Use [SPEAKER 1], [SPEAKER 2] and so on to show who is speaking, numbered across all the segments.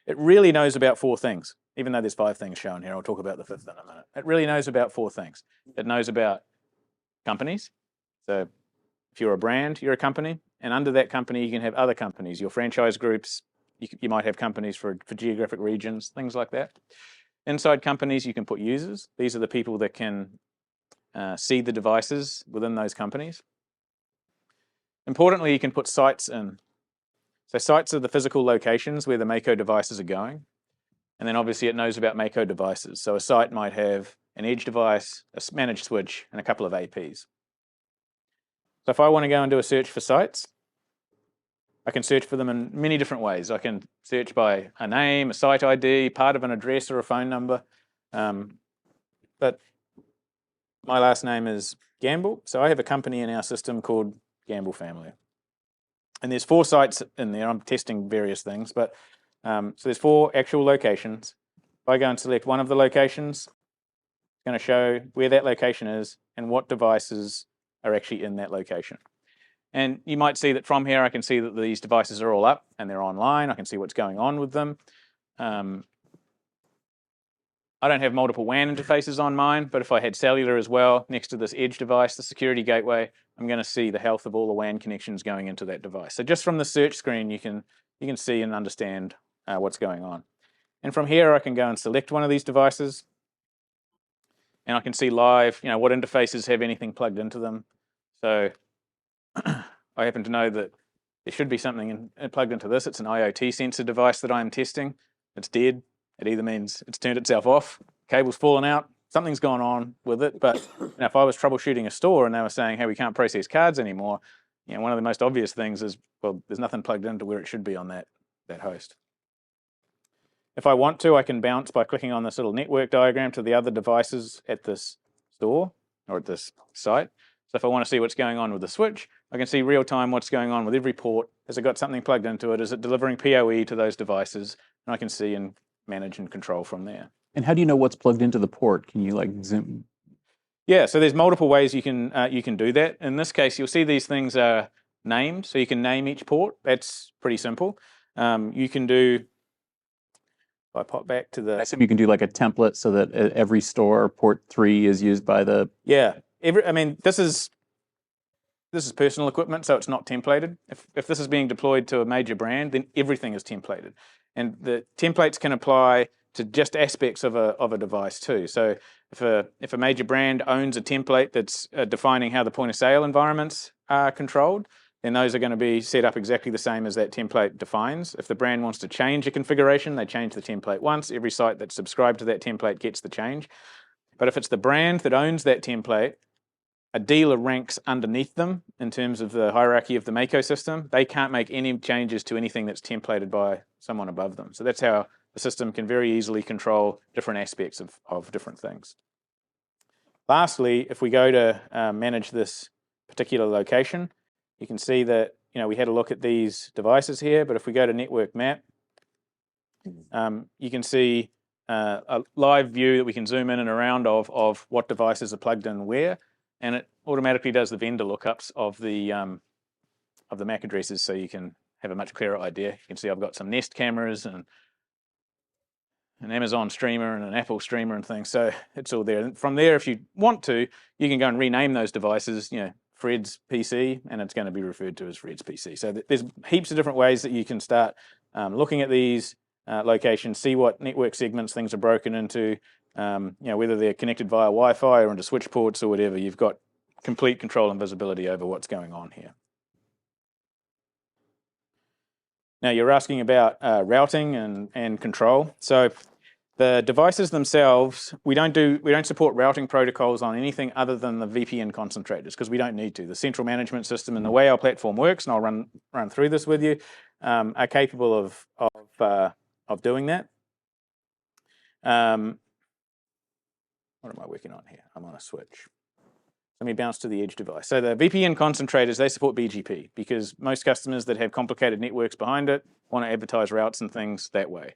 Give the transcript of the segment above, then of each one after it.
[SPEAKER 1] it really knows about 4 things, even though there's 5 things shown here. I'll talk about the 5th in a minute. It really knows about 4 things. It knows about companies. So if you're a brand, you're a company, and under that company, you can have other companies, your franchise groups. You might have companies for geographic regions, things like that. Inside companies, you can put users. These are the people that can see the devices within those companies. Importantly, you can put sites in. So sites are the physical locations where the Mako devices are going. And then obviously it knows about Mako devices. So a site might have an edge device, a managed switch, and a couple of APs. So if I want to go and do a search for sites, I can search for them in many different ways. I can search by a name, a site ID, part of an address or a phone number. But my last name is Gamble, so I have a company in our system called Gamble Family. And there's 4 sites in there. I'm testing various things, but so there's 4 actual locations. If I go and select one of the locations, it's going to show where that location is and what devices are actually in that location. And you might see that from here, I can see that these devices are all up and they're online. I can see what's going on with them. I don't have multiple WAN interfaces on mine, but if I had cellular as well, next to this edge device, the security gateway, I'm going to see the health of all the WAN connections going into that device. So just from the search screen, you can see and understand what's going on. And from here, I can go and select one of these devices, and I can see live, what interfaces have anything plugged into them. So I happen to know that there should be something plugged into this. It's an IoT sensor device that I'm testing. It's dead. It either means it's turned itself off, cable's fallen out, something's gone on with it. But if I was troubleshooting a store and they were saying, hey, we can't process cards anymore, one of the most obvious things is, well, there's nothing plugged into where it should be on that host. If I want to, I can bounce by clicking on this little network diagram to the other devices at this store or at this site. So if I want to see what's going on with the switch, I can see real time what's going on with every port. Has it got something plugged into it? Is it delivering PoE to those devices? And I can see and manage and control from there.
[SPEAKER 2] And how do you know what's plugged into the port? Can you zoom?
[SPEAKER 1] Yeah, so there's multiple ways you can do that. In this case, you'll see these things are named, so you can name each port. That's pretty simple. You can do. If I pop back to the.
[SPEAKER 2] I assume you can do like a template so that every store port 3 is used by the.
[SPEAKER 1] Yeah, this is personal equipment, so it's not templated. If this is being deployed to a major brand, then everything is templated. And the templates can apply to just aspects of a device too. So if a major brand owns a template that's defining how the point of sale environments are controlled, then those are going to be set up exactly the same as that template defines. If the brand wants to change a configuration, they change the template once. Every site that's subscribed to that template gets the change. But if it's the brand that owns that template, a dealer ranks underneath them in terms of the hierarchy of the Mako system. They can't make any changes to anything that's templated by someone above them. So that's how the system can very easily control different aspects of different things. Lastly, if we go to manage this particular location, you can see that we had a look at these devices here, but if we go to network map, you can see a live view that we can zoom in and around of what devices are plugged in where. And it automatically does the vendor lookups of the MAC addresses, so you can have a much clearer idea. You can see I've got some Nest cameras and an Amazon streamer and an Apple streamer and things, so it's all there. And from there, if you want to, you can go and rename those devices, Fred's PC, and it's going to be referred to as Fred's PC. So there's heaps of different ways that you can start looking at these locations, see what network segments things are broken into, whether they're connected via Wi-Fi or into switch ports or whatever. You've got complete control and visibility over what's going on here. Now you're asking about routing and control. So the devices themselves, we don't support routing protocols on anything other than the VPN concentrators because we don't need to. The central management system and the way our platform works, and I'll run through this with you, are capable of doing that. What am I working on here? I'm on a switch. Let me bounce to the edge device. So the VPN concentrators, they support BGP because most customers that have complicated networks behind it want to advertise routes and things that way.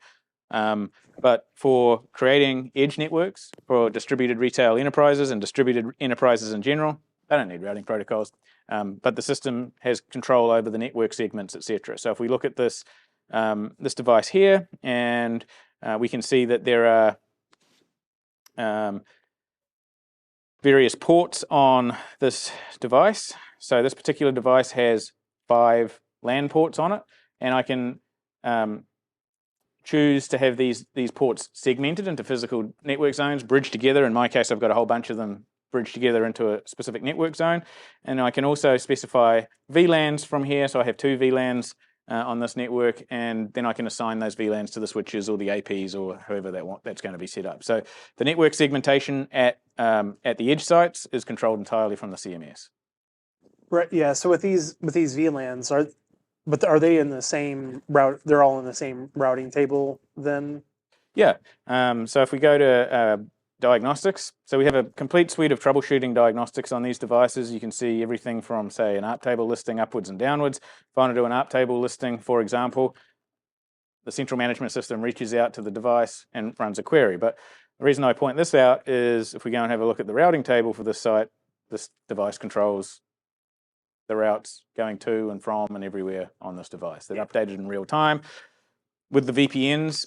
[SPEAKER 1] But for creating edge networks for distributed retail enterprises and distributed enterprises in general, they don't need routing protocols. But the system has control over the network segments, etc. So if we look at this this device here, and we can see that there are various ports on this device. So this particular device has 5 LAN ports on it, and I can choose to have these ports segmented into physical network zones, bridged together. In my case, I've got a whole bunch of them bridged together into a specific network zone. And I can also specify VLANs from here. So I have 2 VLANs on this network, and then I can assign those VLANs to the switches or the APs or however that's going to be set up. So the network segmentation at the edge sites is controlled entirely from the CMS.
[SPEAKER 3] Right. Yeah. So with these VLANs, are they in the same route? They're all in the same routing table then?
[SPEAKER 1] Yeah. So if we go to diagnostics, so we have a complete suite of troubleshooting diagnostics on these devices. You can see everything from, say, an ARP table listing upwards and downwards. If I want to do an ARP table listing, for example, the central management system reaches out to the device and runs a query. But the reason I point this out is if we go and have a look at the routing table for this site, this device controls the routes going to and from and everywhere on this device. They're updated in real time. With the VPNs,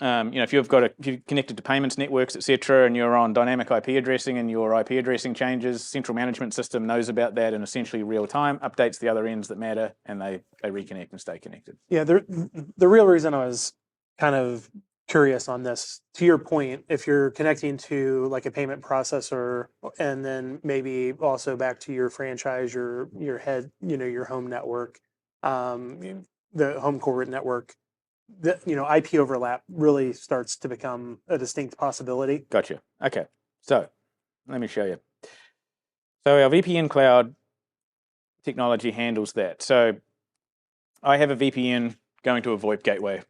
[SPEAKER 1] if you're connected to payments networks, etc., and you're on dynamic IP addressing and your IP addressing changes, central management system knows about that in essentially real time, updates the other ends that matter, and they reconnect and stay connected.
[SPEAKER 3] Yeah, the real reason I was kind of curious on this, to your point, if you're connecting to like a payment processor and then maybe also back to your franchise, your head, your home network, the home corporate network, the IP overlap really starts to become a distinct possibility.
[SPEAKER 1] Gotcha. Okay, so let me show you. So our VPN cloud technology handles that. So I have a VPN going to a VoIP gateway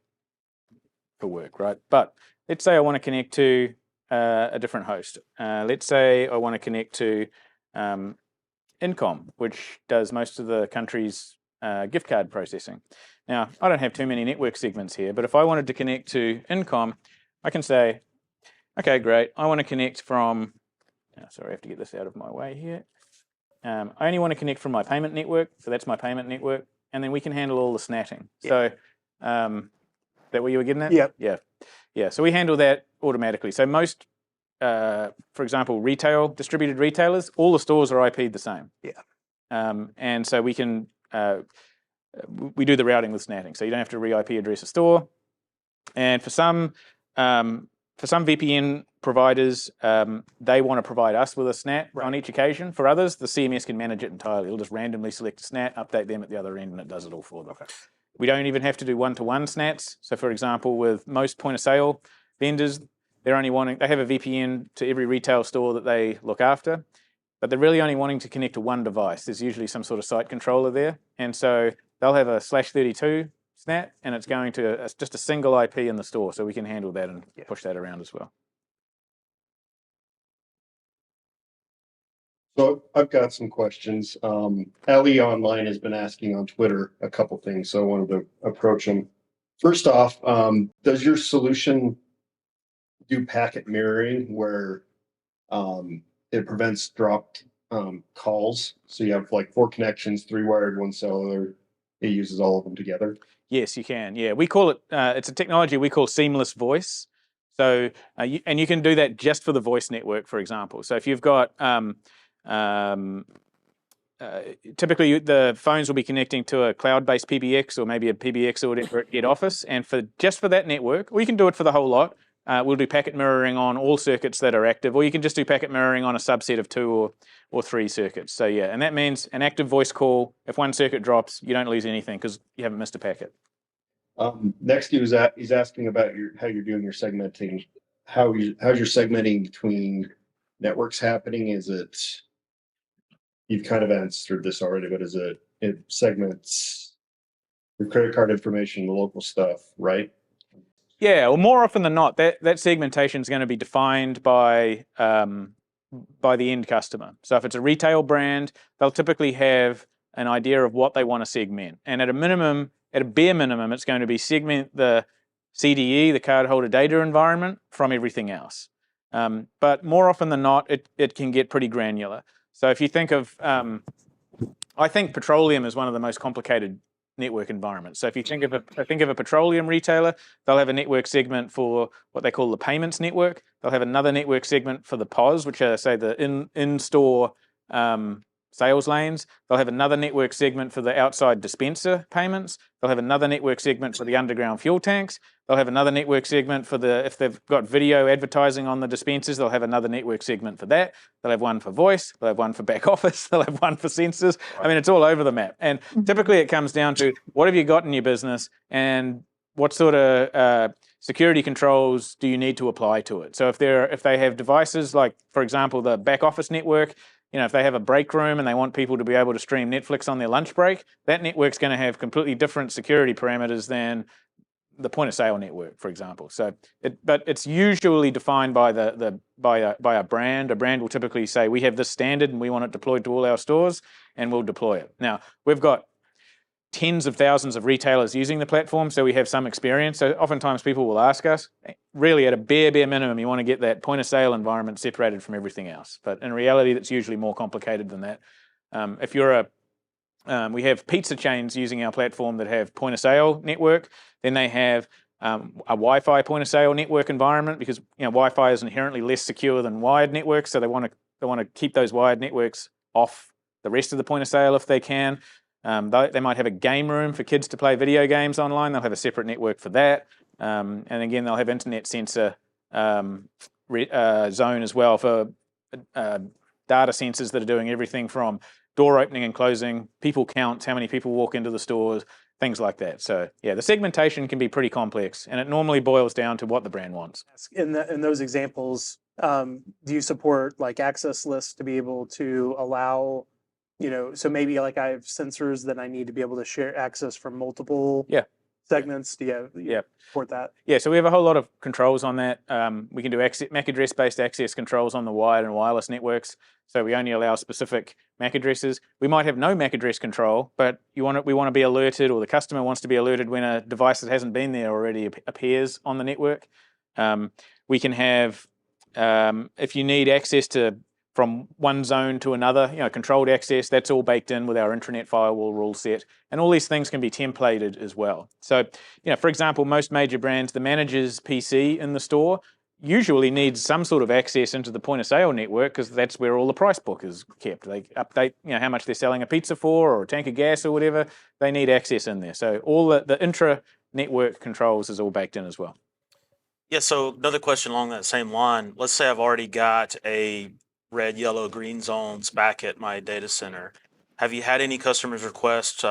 [SPEAKER 1] for work, right? But let's say I want to connect to a different host. Let's say I want to connect to Incom, which does most of the country's gift card processing. Now, I don't have too many network segments here, but if I wanted to connect to Incom, I can say, okay, great, I want to connect from, sorry, I have to get this out of my way here. I only want to connect from my payment network, so that's my payment network, and then we can handle all the snatting. Yeah. So, that what you were getting at?
[SPEAKER 3] Yep.
[SPEAKER 1] Yeah. So we handle that automatically. So most, for example, distributed retailers, all the stores are IP'd the same.
[SPEAKER 3] Yeah.
[SPEAKER 1] And so we can, we do the routing with snatting. So you don't have to re-IP address a store. And for some VPN providers, they want to provide us with a SNAT on each occasion. For others, the CMS can manage it entirely. It'll just randomly select a SNAT, update them at the other end, and it does it all for them. Okay. We don't even have to do one-to-one SNATs. So for example, with most point-of-sale vendors, they have a VPN to every retail store that they look after, but they're really only wanting to connect to one device. There's usually some sort of site controller there. And so they'll have a /32 SNAT, and it's going to just a single IP in the store. So we can handle that and push that around as well.
[SPEAKER 4] So I've got some questions. Ellie Online has been asking on Twitter a couple things, so I wanted to approach them. First off, does your solution do packet mirroring where it prevents dropped calls? So you have like 4 connections, 3 wired, 1 cellular. It uses all of them together.
[SPEAKER 1] Yes, you can. Yeah, we call it. It's a technology we call seamless voice. So you can do that just for the voice network, for example. So if you've got typically the phones will be connecting to a cloud-based PBX or maybe a PBX or whatever at head office, and just for that network, or you can do it for the whole lot. We'll do packet mirroring on all circuits that are active, or you can just do packet mirroring on a subset of 2 or 3 circuits. So yeah, and that means an active voice call, if one circuit drops, you don't lose anything because you haven't missed a packet.
[SPEAKER 4] Next, he's asking about how you're doing your segmenting. How's your segmenting between networks happening? Is it, you've kind of answered this already, but it segments your credit card information, the local stuff, right?
[SPEAKER 1] Yeah, well, more often than not, that segmentation is going to be defined by the end customer. So if it's a retail brand, they'll typically have an idea of what they want to segment. And at a bare minimum, it's going to be segment the CDE, the cardholder data environment, from everything else. But more often than not, it can get pretty granular. So if you think of, I think petroleum is one of the most complicated network environments. So if you think of a petroleum retailer, they'll have a network segment for what they call the payments network. They'll have another network segment for the POS, which are, say, the in-store sales lanes. They'll have another network segment for the outside dispenser payments. They'll have another network segment for the underground fuel tanks. They'll have another network segment for if they've got video advertising on the dispensers, they'll have another network segment for that. They'll have one for voice. They'll have one for back office. They'll have one for sensors. I mean, it's all over the map. And typically it comes down to what have you got in your business and what sort of security controls do you need to apply to it? So if they have devices like, for example, the back office network, if they have a break room and they want people to be able to stream Netflix on their lunch break, that network's going to have completely different security parameters than the point of sale network, for example. But it's usually defined by by a brand. A brand will typically say, we have this standard and we want it deployed to all our stores, and we'll deploy it. Now, we've got tens of thousands of retailers using the platform, so we have some experience. So oftentimes people will ask us, really at a bare minimum, you want to get that point of sale environment separated from everything else. But in reality, that's usually more complicated than that. If you're we have pizza chains using our platform that have point of sale network, then they have a Wi-Fi point of sale network environment, because Wi-Fi is inherently less secure than wired networks, so they want to keep those wired networks off the rest of the point of sale if they can. They might have a game room for kids to play video games online. They'll have a separate network for that. And again, they'll have internet sensor zone as well for data sensors that are doing everything from door opening and closing, people counts, how many people walk into the stores, things like that. So yeah, the segmentation can be pretty complex, and it normally boils down to what the brand wants.
[SPEAKER 3] In those examples, do you support like access lists to be able to allow, so maybe like I have sensors that I need to be able to share access from multiple segments? Do you support that?
[SPEAKER 1] Yeah, so we have a whole lot of controls on that. We can do MAC address-based access controls on the wired and wireless networks. So we only allow specific MAC addresses. We might have no MAC address control, but we want to be alerted, or the customer wants to be alerted when a device that hasn't been there already appears on the network. We can have, if you need access from one zone to another, controlled access, that's all baked in with our intranet firewall rule set. And all these things can be templated as well. So, for example, most major brands, the manager's PC in the store usually needs some sort of access into the point of sale network, because that's where all the price book is kept. They update, how much they're selling a pizza for, or a tank of gas or whatever. They need access in there. So all the intra-network controls is all baked in as well.
[SPEAKER 5] Yeah, so another question along that same line. Let's say I've already got a red, yellow, green zones back at my data center. Have you had any customers request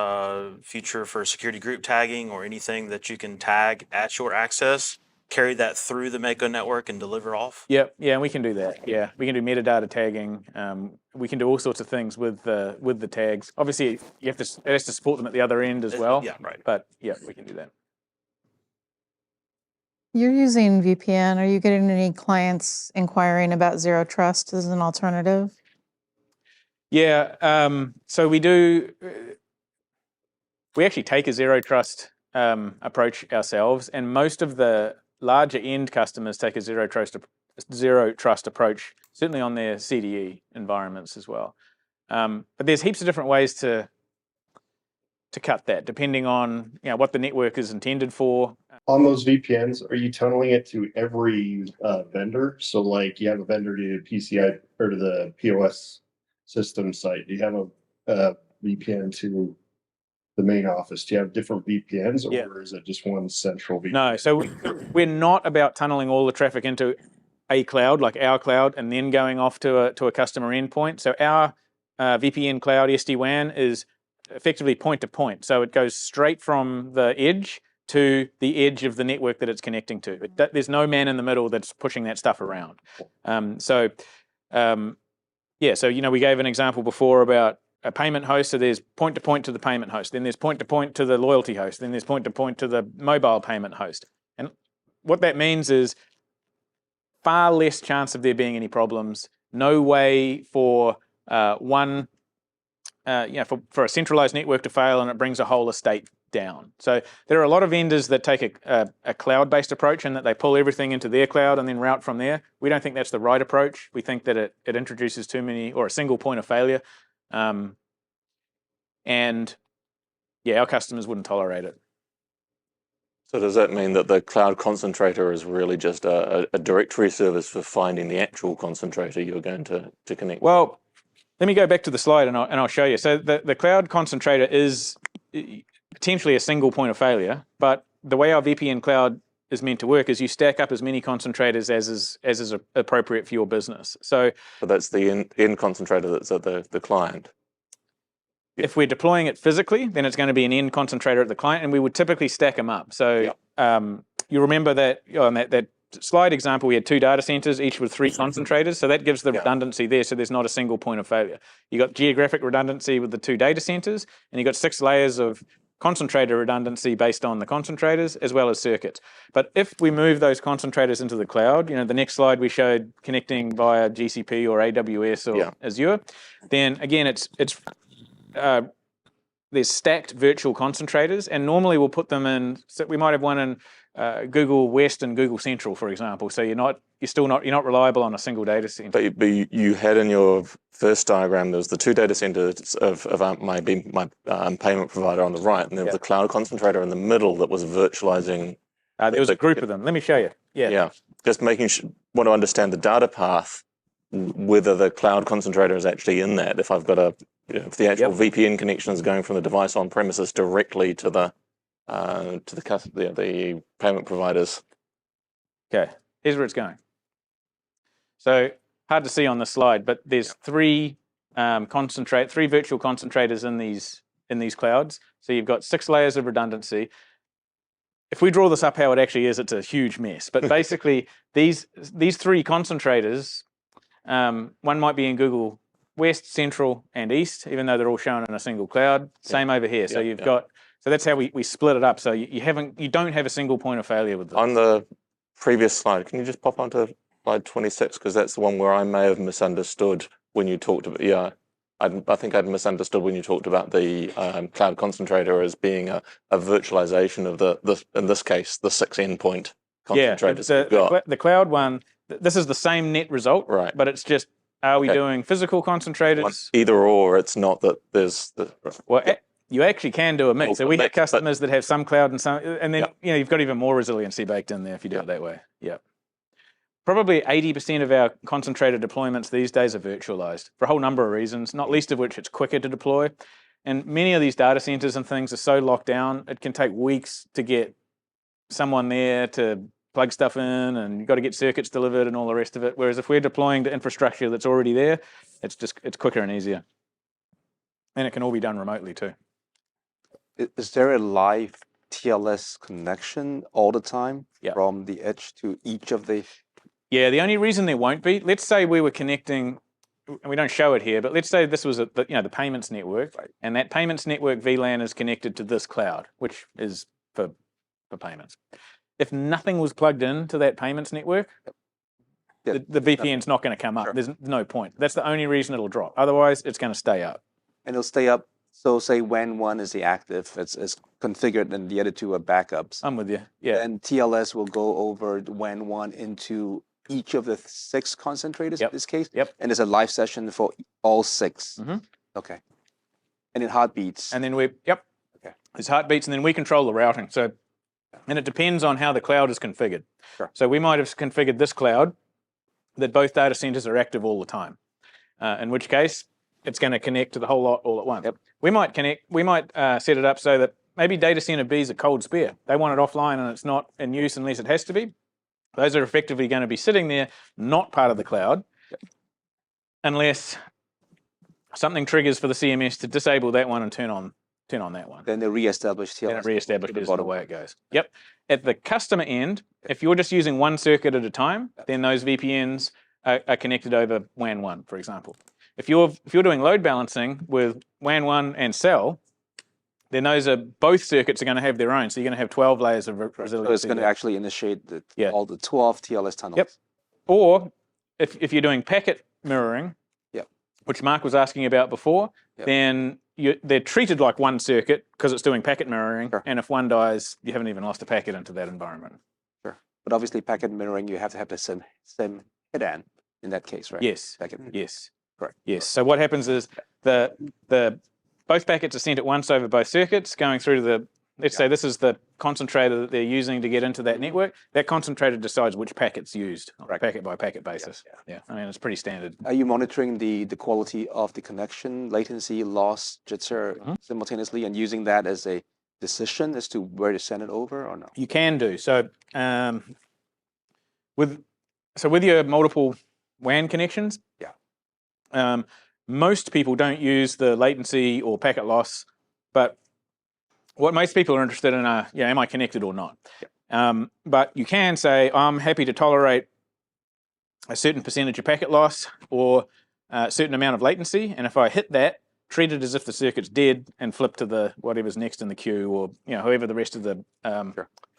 [SPEAKER 5] feature for security group tagging, or anything that you can tag at your access, carry that through the Mako network and deliver off?
[SPEAKER 1] Yeah, we can do that. Yeah, we can do metadata tagging. We can do all sorts of things with the tags. Obviously, it has to support them at the other end as well.
[SPEAKER 5] Yeah, right.
[SPEAKER 1] But yeah, we can do that.
[SPEAKER 6] You're using VPN. Are you getting any clients inquiring about zero trust as an alternative?
[SPEAKER 1] Yeah, so we do. We actually take a zero trust approach ourselves, and most of the larger end customers take a zero trust approach, certainly on their CDE environments as well. But there's heaps of different ways to cut that, depending on what the network is intended for.
[SPEAKER 4] On those VPNs, are you tunneling it to every vendor? So like you have a vendor to PCI or to the POS system site. Do you have a VPN to the main office? Do you have different VPNs, or is it just one central VPN?
[SPEAKER 1] No, so we're not about tunneling all the traffic into a cloud, like our cloud, and then going off to a customer endpoint. So our VPN cloud SD-WAN is effectively point to point. So it goes straight from the edge to the edge of the network that it's connecting to. There's no man in the middle that's pushing that stuff around. So we gave an example before about a payment host. So there's point to point to the payment host. Then there's point to point to the loyalty host. Then there's point to point to the mobile payment host. And what that means is far less chance of there being any problems. No way for for a centralized network to fail, and it brings a whole estate down. So there are a lot of vendors that take a cloud-based approach, and that they pull everything into their cloud and then route from there. We don't think that's the right approach. We think that it introduces too many, or a single point of failure. And Yeah, our customers wouldn't tolerate it.
[SPEAKER 2] So does that mean that the cloud concentrator is really just a directory service for finding the actual concentrator you're going to connect?
[SPEAKER 1] Well, let me go back to the slide and I'll show you. So the cloud concentrator is potentially a single point of failure, but the way our VPN cloud is meant to work is you stack up as many concentrators as is appropriate for your business. So
[SPEAKER 2] that's the end concentrator that's at the client.
[SPEAKER 1] if we're deploying it physically, then it's going to be an end concentrator at the client, and we would typically stack them up. So you remember that on that slide example, we had 2 data centers, each with 3 concentrators. So that gives the redundancy there. So there's not a single point of failure. You got geographic redundancy with the 2 data centers, and you got 6 layers of concentrator redundancy based on the concentrators as well as circuits. But if we move those concentrators into the cloud, the next slide we showed connecting via GCP or AWS or Azure, then again there's stacked virtual concentrators, and normally we'll put them in. So we might have one in Google West and Google Central, for example. So you're not reliable on a single data center.
[SPEAKER 2] But you had in your first diagram, there was the 2 data centers of my payment provider on the right, and there was a cloud concentrator in the middle that was virtualizing.
[SPEAKER 1] There was a group of them. Let me show you.
[SPEAKER 2] Yeah. Just want to understand the data path, whether the cloud concentrator is actually in that. If I've got if the actual VPN connection is going from the device on premises directly to the payment providers.
[SPEAKER 1] Okay, here's where it's going. So hard to see on the slide, but there's 3 virtual concentrators in these clouds. So you've got 6 layers of redundancy. If we draw this up how it actually is, it's a huge mess. But basically, these 3 concentrators, one might be in Google West, Central, and East, even though they're all shown in a single cloud. Same over here. So you've got. So that's how we split it up. So you don't have a single point of failure with this.
[SPEAKER 2] On the previous slide, can you just pop onto slide 26, because that's the one where I may have misunderstood when you talked about. I think I'd misunderstood when you talked about the cloud concentrator as being a virtualization of in this case, the 6 endpoint concentrators.
[SPEAKER 1] Yeah, the cloud one. This is the same net result,
[SPEAKER 2] right?
[SPEAKER 1] But it's just, are we doing physical concentrators?
[SPEAKER 2] Either or. It's not that there's
[SPEAKER 1] you actually can do a mix. So we have customers that have some cloud and some, and then you've got even more resiliency baked in there if you do it that way. Yeah. Probably 80% of our concentrator deployments these days are virtualized for a whole number of reasons, not least of which it's quicker to deploy. And many of these data centers and things are so locked down, it can take weeks to get someone there to plug stuff in, and you've got to get circuits delivered and all the rest of it. Whereas if we're deploying to infrastructure that's already there, it's quicker and easier. And it can all be done remotely too.
[SPEAKER 7] Is there a live TLS connection all the time from the edge to each of the?
[SPEAKER 1] Yeah, the only reason there won't be, let's say we were connecting, and we don't show it here, but let's say this was the payments network, and that payments network VLAN is connected to this cloud, which is for payments. If nothing was plugged into that payments network, the VPN's not going to come up. There's no point. That's the only reason it'll drop. Otherwise, it's going to stay up.
[SPEAKER 7] And it'll stay up. So say WAN 1 is the active, it's configured, and the other 2 are backups.
[SPEAKER 1] I'm with you. Yeah.
[SPEAKER 7] And TLS will go over WAN 1 into each of the 6 concentrators in this case.
[SPEAKER 1] Yep.
[SPEAKER 7] And there's a live session for all 6.
[SPEAKER 1] Mm-hmm.
[SPEAKER 7] Okay. And then heartbeats.
[SPEAKER 1] And then there's heartbeats, and then we control the routing. So, and it depends on how the cloud is configured.
[SPEAKER 7] Sure.
[SPEAKER 1] So we might have configured this cloud that both data centers are active all the time. In which case, it's going to connect to the whole lot all at once.
[SPEAKER 7] Yep.
[SPEAKER 1] We might set it up so that maybe data center B is a cold spare. They want it offline and it's not in use unless it has to be. Those are effectively going to be sitting there, not part of the cloud, unless something triggers for the CMS to disable that one and turn on that one.
[SPEAKER 7] Then they reestablish TLS.
[SPEAKER 1] Then it reestablishes the way it goes. Yep. At the customer end, if you're just using one circuit at a time, then those VPNs are connected over WAN 1, for example. If you're doing load balancing with WAN 1 and cell, then both circuits are going to have their own. So you're going to have 12 layers of resiliency.
[SPEAKER 7] So it's going to actually initiate all the 12 TLS tunnels.
[SPEAKER 1] Yep. Or if you're doing packet mirroring, which Mark was asking about before, then they're treated like one circuit because it's doing packet mirroring. Sure. And if one dies, you haven't even lost a packet into that environment.
[SPEAKER 7] Sure. But obviously packet mirroring, you have to have the same head in that case, right?
[SPEAKER 1] Yes.
[SPEAKER 7] Packet.
[SPEAKER 1] Yes.
[SPEAKER 7] Correct.
[SPEAKER 1] Yes. So what happens is the both packets are sent at once over both circuits, going through to the, let's say this is the concentrator that they're using to get into that network. That concentrator decides which packet's used on a packet by packet basis. Yeah, I mean, it's pretty standard.
[SPEAKER 7] Are you monitoring the quality of the connection, latency, loss, jitter simultaneously, and using that as a decision as to where to send it over or no?
[SPEAKER 1] You can do. So with your multiple WAN connections, most people don't use the latency or packet loss, but what most people are interested in are, am I connected or not? But you can say, I'm happy to tolerate a certain percentage of packet loss or a certain amount of latency, and if I hit that, treat it as if the circuit's dead and flip to the whatever's next in the queue, or however the rest of the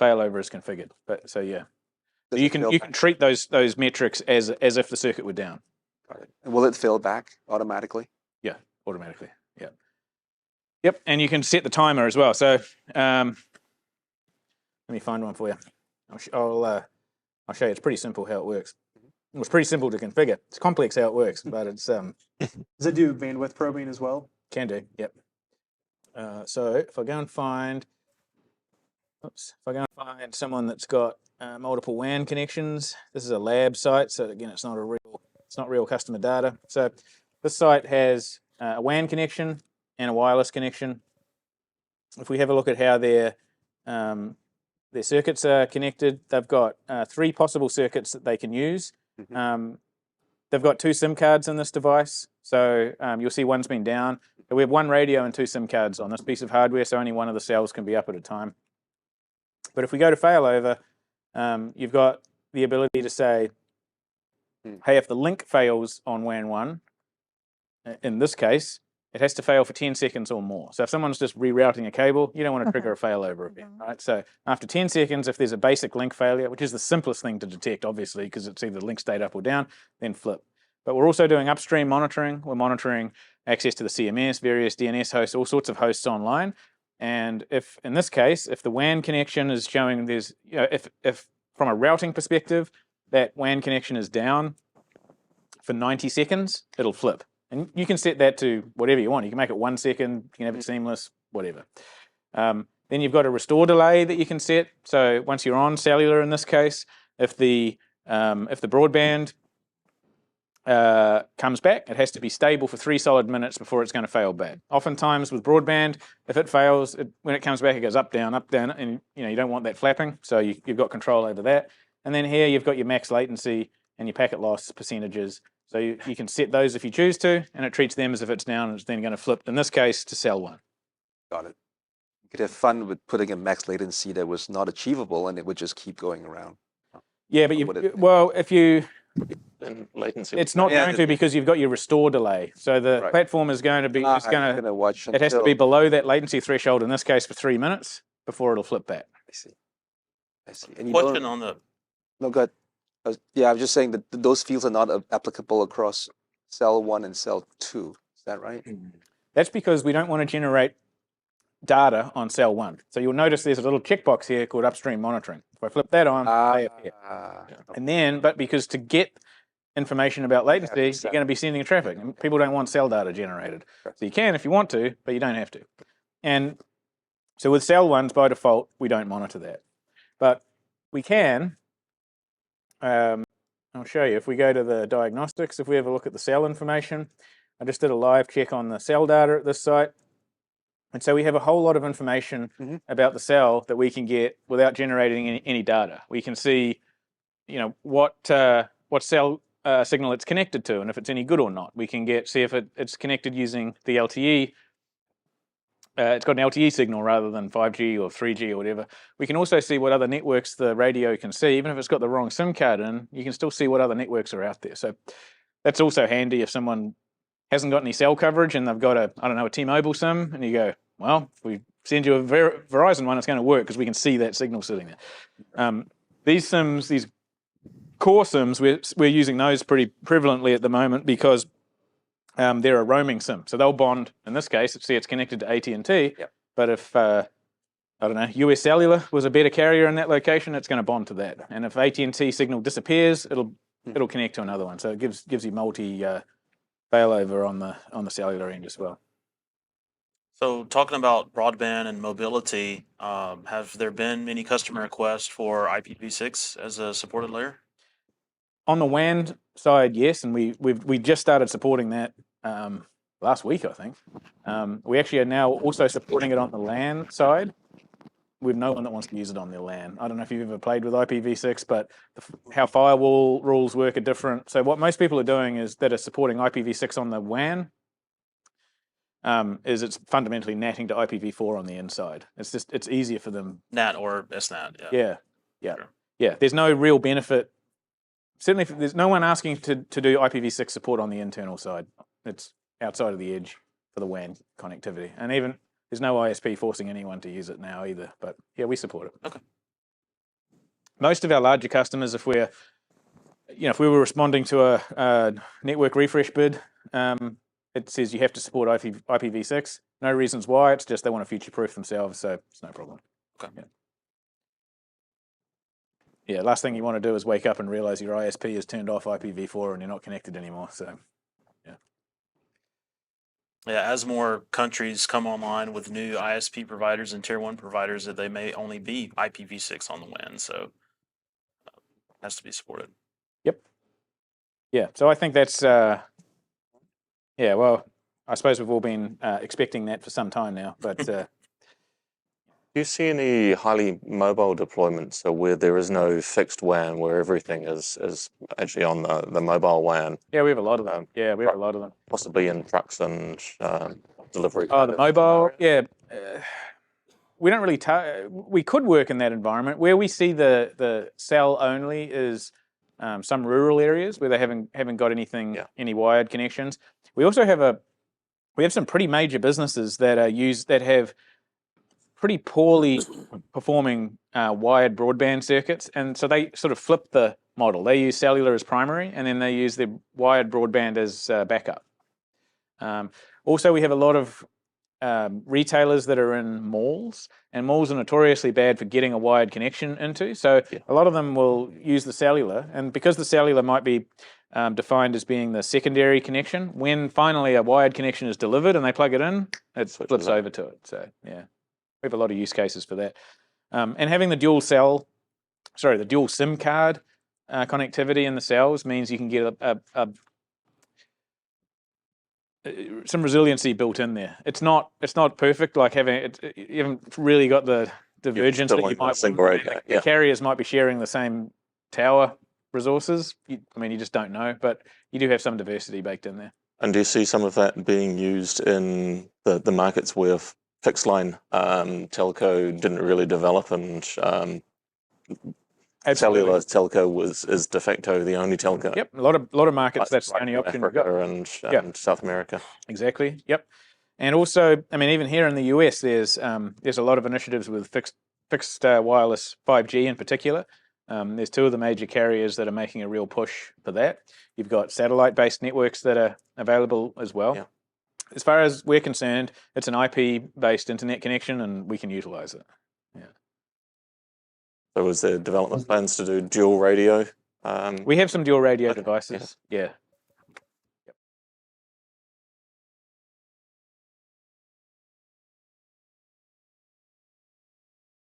[SPEAKER 1] failover is configured. But so you can treat those metrics as if the circuit were down.
[SPEAKER 7] Got it. And will it fill back automatically?
[SPEAKER 1] Yeah, automatically. Yeah. Yep, and you can set the timer as well. So let me find one for you. I'll show you. It's pretty simple how it works. It's pretty simple to configure. It's complex how it works, but it's
[SPEAKER 3] Does it do bandwidth probing as well?
[SPEAKER 1] Can do. Yep. So if I go and find, someone that's got multiple WAN connections, this is a lab site. So again, it's not real customer data. So this site has a WAN connection and a wireless connection. If we have a look at how their circuits are connected, they've got 3 possible circuits that they can use. They've got 2 SIM cards in this device, so you'll see one's been down. We have 1 radio and 2 SIM cards on this piece of hardware, so only one of the cells can be up at a time. But if we go to failover, you've got the ability to say, hey, if the link fails on WAN 1, in this case, it has to fail for 10 seconds or more. So if someone's just rerouting a cable, you don't want to trigger a failover event, right? So after 10 seconds, if there's a basic link failure, which is the simplest thing to detect, obviously, because it's either link state up or down, then flip. But we're also doing upstream monitoring. We're monitoring access to the CMS, various DNS hosts, all sorts of hosts online. And if, in this case, if the WAN connection is showing there's, if from a routing perspective, that WAN connection is down for 90 seconds, it'll flip. And you can set that to whatever you want. You can make it 1 second, you can have it seamless, whatever. Then you've got a restore delay that you can set. So once you're on cellular in this case, if the broadband comes back, it has to be stable for 3 solid minutes before it's going to fail back. Oftentimes with broadband, if it fails, when it comes back, it goes up, down, and you don't want that flapping, so you've got control over that. And then here you've got your max latency and your packet loss percentages. So you can set those if you choose to, and it treats them as if it's down, and it's then going to flip, in this case, to cell 1.
[SPEAKER 7] Got it. You could have fun with putting a max latency that was not achievable, and it would just keep going around.
[SPEAKER 1] Yeah, but if you...
[SPEAKER 2] Then latency.
[SPEAKER 1] It's not going to, because you've got your restore delay. So the platform is going to be, it has to be below that latency threshold, in this case, for 3 minutes before it'll flip back.
[SPEAKER 7] I see. And
[SPEAKER 5] Question on the...
[SPEAKER 7] No, go ahead. I was just saying that those fields are not applicable across cell 1 and cell 2. Is that right?
[SPEAKER 1] That's because we don't want to generate data on cell 1. So you'll notice there's a little checkbox here called upstream monitoring. If I flip that on, they appear. And then, but because to get information about latency, you're going to be sending traffic. And people don't want cell data generated. So you can if you want to, but you don't have to. And so with cell 1s, by default, we don't monitor that. But we can... I'll show you. If we go to the diagnostics, if we have a look at the cell information, I just did a live check on the cell data at this site. And so we have a whole lot of information about the cell that we can get without generating any data. We can see, what cell signal it's connected to and if it's any good or not. We can see if it's connected using the LTE. It's got an LTE signal rather than 5G or 3G or whatever. We can also see what other networks the radio can see. Even if it's got the wrong SIM card in, you can still see what other networks are out there. So that's also handy if someone hasn't got any cell coverage and they've got a T-Mobile SIM, and you go, well, if we send you a Verizon one, it's going to work because we can see that signal sitting there. These SIMs, these core SIMs, we're using those pretty prevalently at the moment because they're a roaming SIM. So they'll bond, in this case, see it's connected to AT&T, but if, US Cellular was a better carrier in that location, it's going to bond to that. And if AT&T signal disappears, it'll connect to another one. So it gives you multi failover on the cellular end as well.
[SPEAKER 5] So talking about broadband and mobility, have there been many customer requests for IPv6 as a supported layer?
[SPEAKER 1] On the WAN side, yes, and we just started supporting that last week, I think. We actually are now also supporting it on the LAN side. We've no one that wants to use it on their LAN. I don't know if you've ever played with IPv6, but how firewall rules work are different. So what most people are doing is that are supporting IPv6 on the WAN. Is it's fundamentally natting to IPv4 on the inside. It's easier for them.
[SPEAKER 5] NAT or SNAT?
[SPEAKER 1] Yeah.
[SPEAKER 5] Sure.
[SPEAKER 1] Yeah. There's no real benefit. Certainly, there's no one asking to do IPv6 support on the internal side. It's outside of the edge for the WAN connectivity, and even there's no ISP forcing anyone to use it now either. But yeah, we support it.
[SPEAKER 5] Okay.
[SPEAKER 1] Most of our larger customers, if we were responding to a network refresh bid, it says you have to support IPv6. No reasons why. It's just they want to future-proof themselves, so it's no problem.
[SPEAKER 5] Okay.
[SPEAKER 1] Yeah. Last thing you want to do is wake up and realize your ISP has turned off IPv4 and you're not connected anymore. So,
[SPEAKER 5] Yeah, as more countries come online with new ISP providers and tier 1 providers, that they may only be IPv6 on the WAN, so it has to be supported.
[SPEAKER 1] Yep. Yeah. So I think that's well, I suppose we've all been expecting that for some time now, but
[SPEAKER 2] Do you see any highly mobile deployments, so where there is no fixed WAN, where everything is actually on the mobile WAN,
[SPEAKER 1] yeah, we have a lot of them. Yeah, we have a lot of them.
[SPEAKER 2] possibly in trucks and delivery?
[SPEAKER 1] Oh, the mobile, yeah. We don't really. We could work in that environment. Where we see the cell only is some rural areas where they haven't got anything, any wired connections. We also have some pretty major businesses that have pretty poorly performing wired broadband circuits, and so they sort of flip the model. They use cellular as primary, and then they use the wired broadband as backup. Also, we have a lot of retailers that are in malls, and malls are notoriously bad for getting a wired connection into. So a lot of them will use the cellular, and because the cellular might be defined as being the secondary connection, when finally a wired connection is delivered and they plug it in, it flips over to it. So yeah, we have a lot of use cases for that. And having the dual SIM card connectivity in the cells means you can get some resiliency built in there. It's not perfect, like having it. You haven't really got the divergence that you might want. The carriers might be sharing the same tower resources. You just don't know, but you do have some diversity baked in there.
[SPEAKER 2] And do you see some of that being used in the markets where fixed line telco didn't really develop, and cellular telco is de facto the only telco?
[SPEAKER 1] Yep, a lot of markets that's the only option we've got.
[SPEAKER 2] Africa and South America.
[SPEAKER 1] Exactly. Yep. And also, even here in the US, there's a lot of initiatives with fixed wireless 5G in particular. There's two of the major carriers that are making a real push for that. You've got satellite-based networks that are available as well.
[SPEAKER 2] Yeah.
[SPEAKER 1] As far as we're concerned, it's an IP-based internet connection, and we can utilize it. Yeah.
[SPEAKER 2] So is there development plans to do dual radio?
[SPEAKER 1] We have some dual radio devices. Yeah.